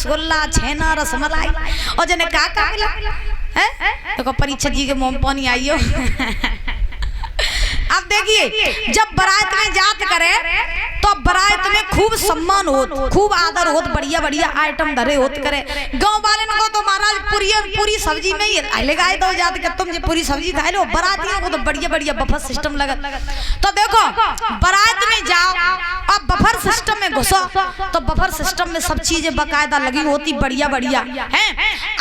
रसगुल्ला, छेना, रसमलाई और जने का मिला है। देखो परीक्षा जी के मुंह में पानी आइयो। अब देखिए जब बारात में जात करे तो बारात में खूब सम्मान होत, खूब आदर होत, बढ़िया बढ़िया आइटम धरे होत करे। गांव वाले को तो महाराज पूरी सब्जी में ही लगाए दो जात के तुम जो पूरी सब्जी खा लो। बारातियों को तो बढ़िया बढ़िया बफर सिस्टम लगा। तो देखो बारात में जाओ अब बफर सिस्टम में घुसो तो बफर सिस्टम में सब चीजें बकायदा लगी होती बढ़िया बढ़िया है।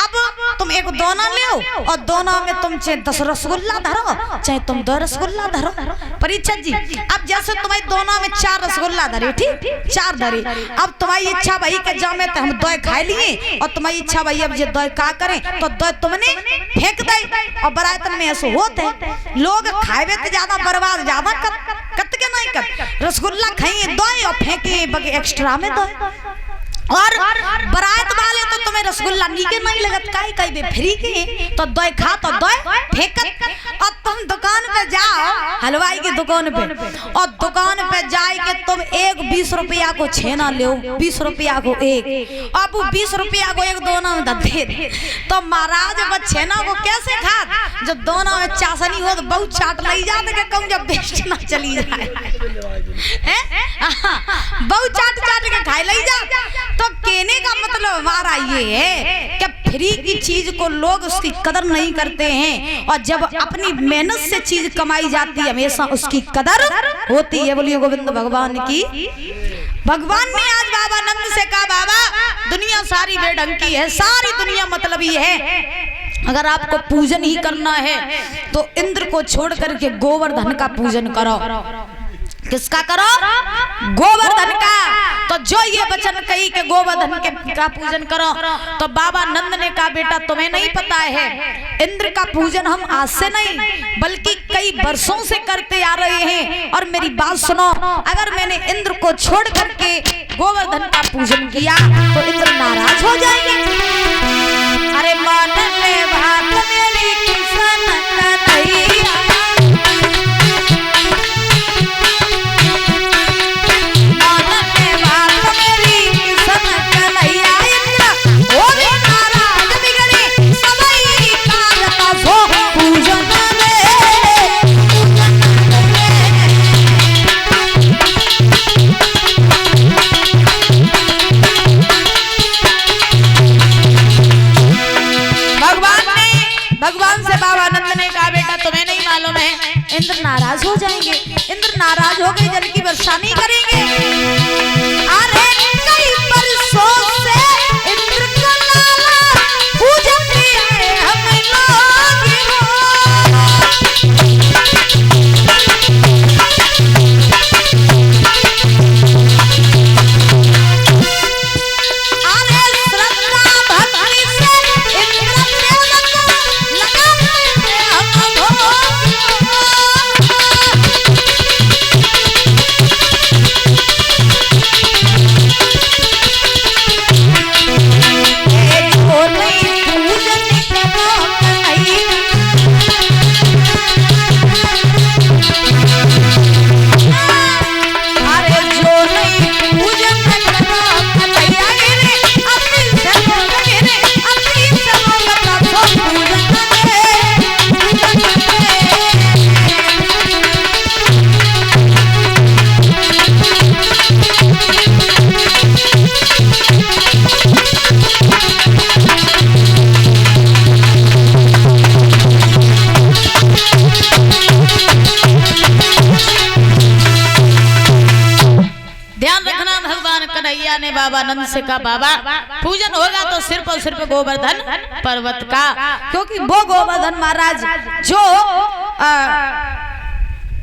अब तुम एक दोना ले और दोना में तुम चाहे 10 रसगुल्ला धरो चाहे तुम 2 रसगुल्ला धरो। परीक्षा जी अब जैसे तुम्हारी दोनों में 4 रसगुल्ला धरे, ठीक 4 धरे। अब तुम्हारी इच्छा भाई के जामे तो हम 2 खा लिए और तुम्हारी इच्छा भाई अब ये 2 का करें तो 2 तुमने फेंक दे। और बरातन में ऐसा होता है लोग खाए तो ज्यादा बर्बाद ज्यादा कत के नहीं कर। रसगुल्ला खाइए 2 और फेंके बगे एक्स्ट्रा में 2। और बारात वाले तो तुम्हें रसगुल्ला नीके नहीं लगत काई काई बे फ्री के तो 2 खा तो 2 फेंकत। और तुम दुकान पे जाओ हलवाई की दुकान पे और दुकान पे जाए के तुम एक 20 रुपया को छेना ले 20 रुपया को एक। अब 20 रुपया को एक दोना में दे तो महाराज वो छेना को कैसे खा जब दोना में चासनी हो तो बहुत चाट लगी जाते के कम जब बेस्ट ना चली जाए बहुत चाट के खाए लगी जा। तो कहने का मतलब हमारा ये है कि फ्री की चीज को लोग उसकी कदर नहीं करते हैं और जब अपनी मेहनत से चीज कमाई जाती है हमेशा उसकी कदर होती है। बोलिए गोविंद भगवान की। भगवान ने आज बाबा नंद से कहा बाबा दुनिया सारी बेढंग की है, सारी दुनिया मतलब ही है। अगर आपको पूजन ही करना है तो इंद्र को छोड़ करके गोवर्धन का पूजन करो। किसका करो? गोवर्धन का। तो जो ये वचन कही कि गोवर्धन का पूजन करो तो बाबा नंद ने कहा बेटा तुम्हें नहीं पता है इंद्र का पूजन हम आज से नहीं बल्कि कई वर्षों से करते आ रहे हैं। और मेरी बात सुनो अगर मैंने इंद्र को छोड़ करके गोवर्धन का पूजन किया तो इंद्र नाराज हो जाएंगे। अरे मान ले बात मेरी किसन कन्हैया इंद्र नाराज हो जाएंगे। इंद्र नाराज हो गए जल की वर्षा नहीं करेंगे। अरे कई वर्षों से इंद्र का नारा पूजते हैं हम लोग अरे श्रद्धा भक्ति से इंद्र सेवक लगाते हैं हम लोग। ने बाबा नंद से कहा बाबा पूजन होगा तो सिर्फ और सिर्फ गोवर्धन पर्वत का, क्योंकि वो गोवर्धन महाराज जो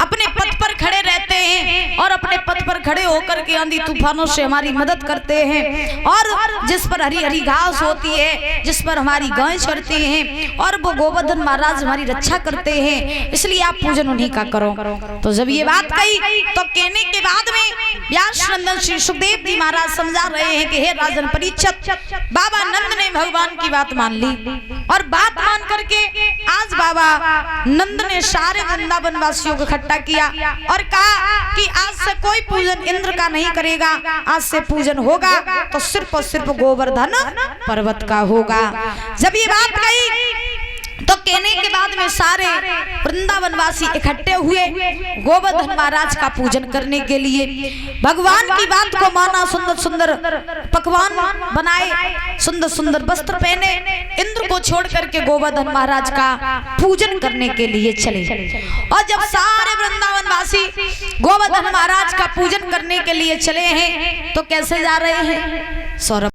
अपने पथ पर खड़े रहते हैं और अपने पथ पर खड़े होकर के आंधी तूफानों से हमारी मदद करते हैं और जिस पर हरी हरी घास होती है, जिस पर हमारी गायें चरती हैं और वो गोवर्धन महाराज हमारी रक्षा करते हैं, इसलिए आप पूजन उन्हीं का करो। तो जब ये बात कही तो कहने के बाद में व्यास नंदन श्री सुखदेव जी महाराज समझा रहे हैं कि हे राजन परीक्षित, बाबा नंद ने भगवान की बात मान ली और बात मान करके आज बाबा नंद ने सारे वृंदावन वासियों को इकट्ठा किया और कहा कहा कि आज से कोई पूजन इंद्र का नहीं करेगा, आज से पूजन होगा तो सिर्फ और सिर्फ गोवर्धन पर्वत का होगा। जब ये बात कही तो कहने के बाद में सारे वृंदावनवासी इकट्ठे हुए गोवर्धन महाराज का पूजन करने के लिए। भगवान की बात को माना, सुंदर सुंदर पकवान बनाए, सुंदर सुंदर वस्त्र पहने, इंद्र को छोड़ करके गोवर्धन महाराज का पूजन करने के लिए चले। और जब सारे वृंदावनवासी गोवर्धन महाराज का पूजन करने के लिए चले हैं तो कैसे जा रहे हैं? सौरभ